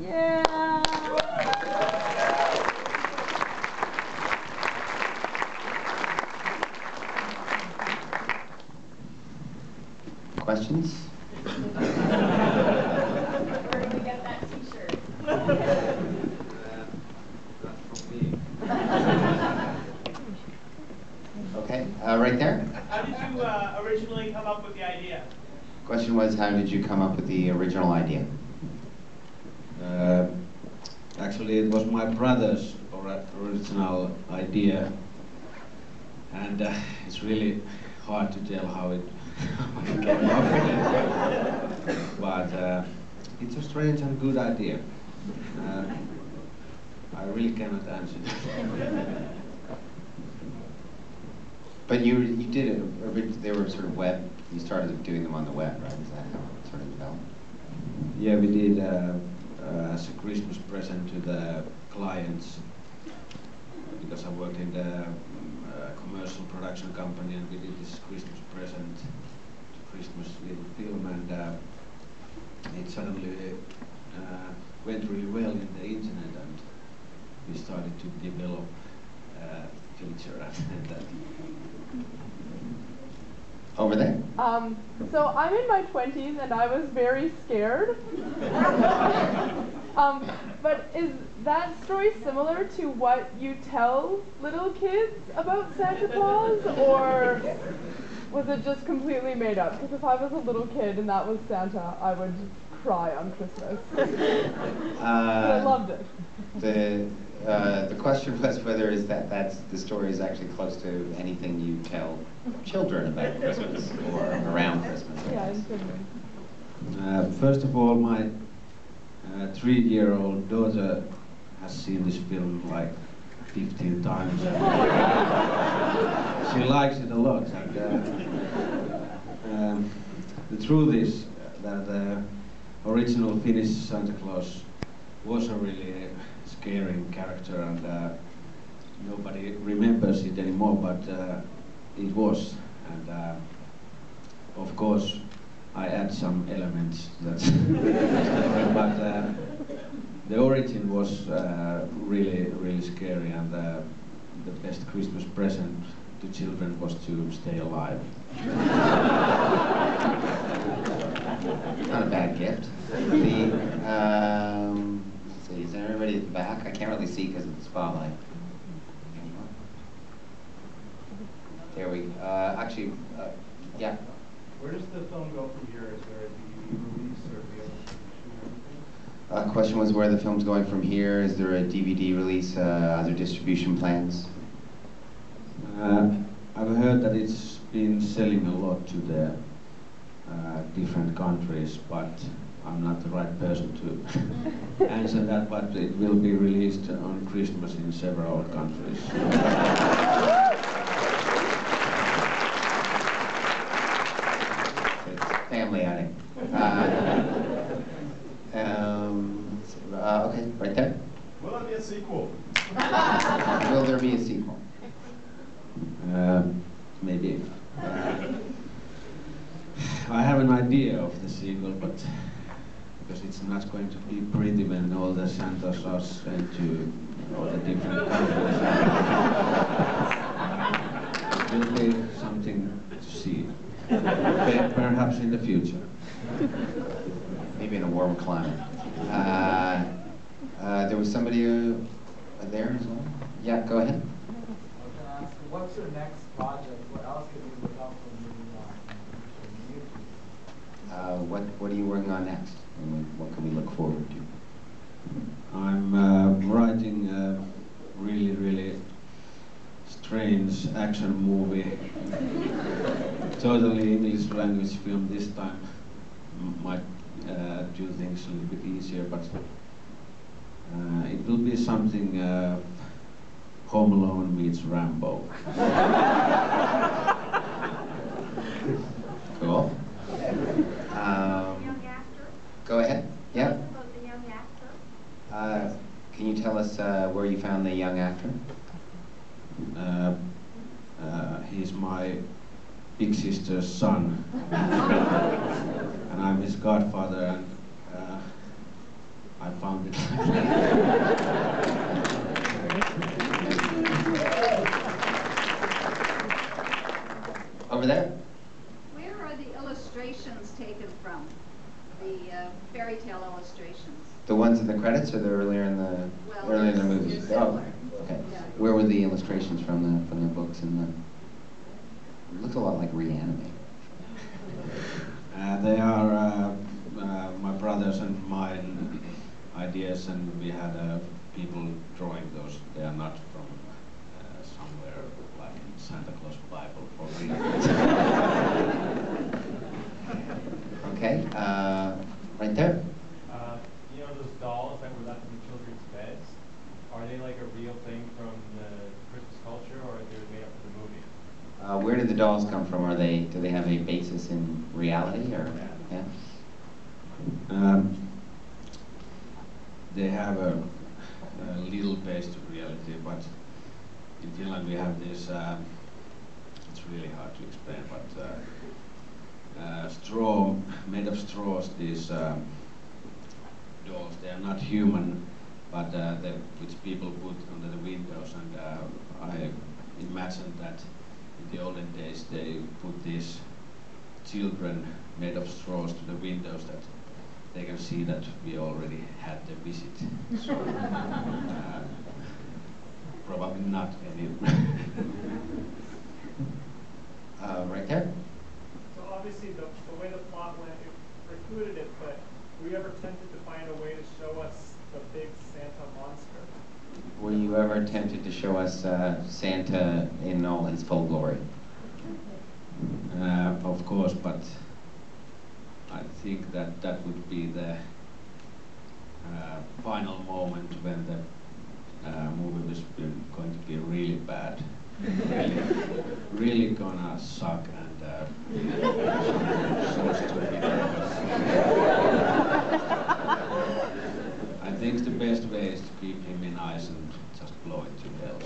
Yeah! Questions? Where do we get that t-shirt? Not from me. Okay, right there. How did you originally come up with the idea? Question was, how did you come up with the original idea? Actually, it was my brother's original idea, and it's really hard to tell how it came up with it. But it's a strange and good idea. I really cannot answer that. But you did it, they were sort of web, you started doing them on the web, right? Is that how it sort of developed? Yeah, we did as a Christmas present to the clients, because I worked in the commercial production company, and we did this Christmas present, Christmas little film, and it suddenly went really well in the internet, and we started to develop feature and that. Over there? So I'm in my 20s and I was very scared. But is that story similar to what you tell little kids about Santa Claus, or was it just completely made up? Because if I was a little kid and that was Santa, I would cry on Christmas. But I loved it. The question was whether that's the story is actually close to anything you tell children about Christmas or around Christmas. Yeah, it should be. First of all, my 3-year-old daughter has seen this film like 15 times. She likes it a lot. And, the truth is that the original Finnish Santa Claus was a really scaring character, and nobody remembers it anymore, but it was. And of course, I add some elements that but the origin was really, really scary, and the best Christmas present to children was to stay alive. Not a bad gift. Let's see, is there anybody at the back? I can't really see because of the spotlight. Anyone? There we actually, yeah. Where does the film go from here? Is there a DVD release or be able to shoot everything? Question was where the film's going from here. Is there a DVD release, other distribution plans? I've heard that it's been selling a lot to the different countries, but I'm not the right person to answer that, but it will be released on Christmas in several countries. It's family outing. Okay, right there. Will there be a sequel? Will there be a sequel? Maybe. I have an idea of the sequel, but because it's not going to be pretty when all the Santas are sent to all the different countries. It will be something to see, perhaps in the future. Maybe in a warm climate. There was somebody there as well? Yeah, go ahead. What's your next project? What else can you look up from the What are you working on next? And what can we look forward to? I'm writing a really, really strange action movie. Totally English language film this time. Might do things a little bit easier, but it will be something Home Alone meets Rambo. Cool. Go ahead. Yeah. About the young actor? Can you tell us where you found the young actor? He's my big sister's son, and I'm his godfather, and I found it. Over there. Where are the illustrations taken from? The fairy tale illustrations? The ones in the credits, or the earlier in the Well, earlier in the they're movies? similar. Okay. Yeah. Where were the illustrations from the books and the? It looks a lot like reanimated. They are my brothers and mine ideas, and we had people drawing those. They are not from somewhere like in Santa Claus Bible for real. Okay, right there. You know those dolls that were left in the children's beds? Are they like a real thing from the Christmas culture, or are they made up for the movie? Where did the dolls come from? Do they have a basis in reality, or yeah? They have a little base to reality, but in Finland we have this, it's really hard to explain, but straw, made of straws, these dolls, they are not human, but which people put under the windows, and I imagine that in the olden days they put these children made of straws to the windows that they can see that we already had the visit. So, probably not any. Right there. So obviously the way the plot went, it precluded it, but were you ever tempted to find a way to show us the big Santa monster? Were you ever tempted to show us Santa in all his full glory? Of course, but I think that that would be the final moment when the movie was going to be really bad, really gonna suck, and so stupid. I think the best way is to keep him in ice and just blow it to hell.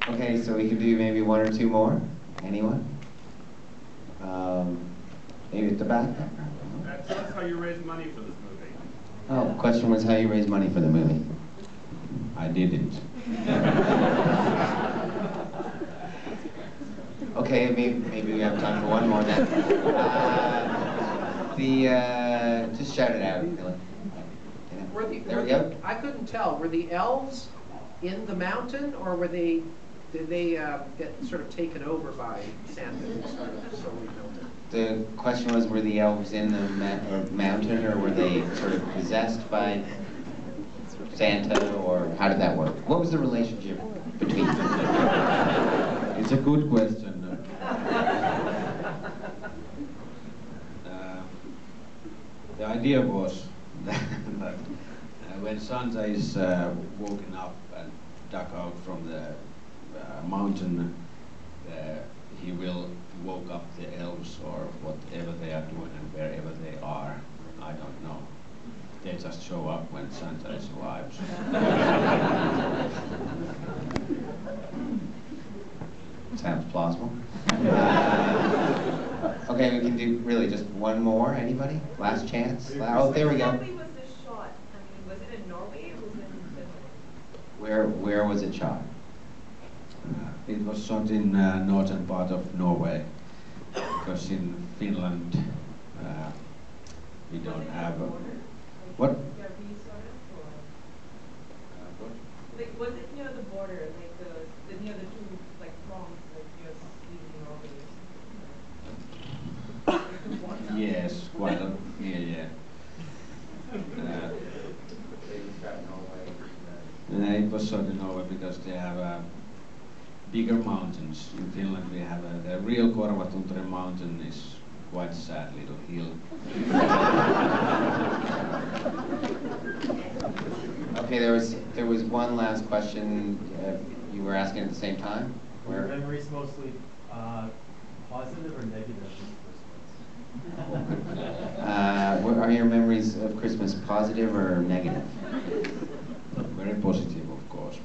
Okay, so we can do maybe one or two more. Anyone? Maybe at the back. Tell us how you raised money for this movie. Oh, question was how you raise money for the movie. I didn't. Okay, maybe we have time for one more then. Just shout it out. There we go. I couldn't tell. Were the elves in the mountain, or did they get sort of taken over by Santa and sort of slowly built it? The question was, were the elves in the mountain, or were they sort of possessed by Santa, or how did that work? What was the relationship between them? It's a good question. The idea was that when Santa is woken up and dug out from the mountain, he will woke up the elves or whatever they are doing and wherever they are. I don't know. They just show up when Santa is alive. Sounds plausible. Okay, we can do really just one more. Anybody? Last chance? Oh, there we go. Exactly was this shot? I mean, was it in Norway or was it in Finland? Where was it shot? It was shot in northern part of Norway, because in Finland we don't have what? What? Like, was it near the border, like the near the two like fronts, like near Sweden and Norway? Yes, quite a, yeah. It was shot in Norway because they have bigger mountains. In Finland we have the real Korvatunturin mountain is quite sad little hill. Okay, there was one last question you were asking at the same time. Were your memories mostly positive or negative this Christmas? Are your memories of Christmas positive or negative? Very positive, of course.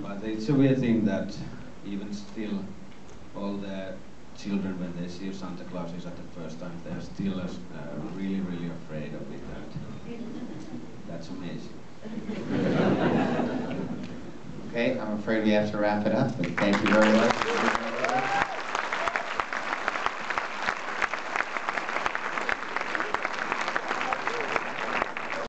But it's a weird thing that even still all the children, when they see Santa Claus is at the first time, they're still really, really afraid of it. And that's amazing. Okay, I'm afraid we have to wrap it up, but thank you very much.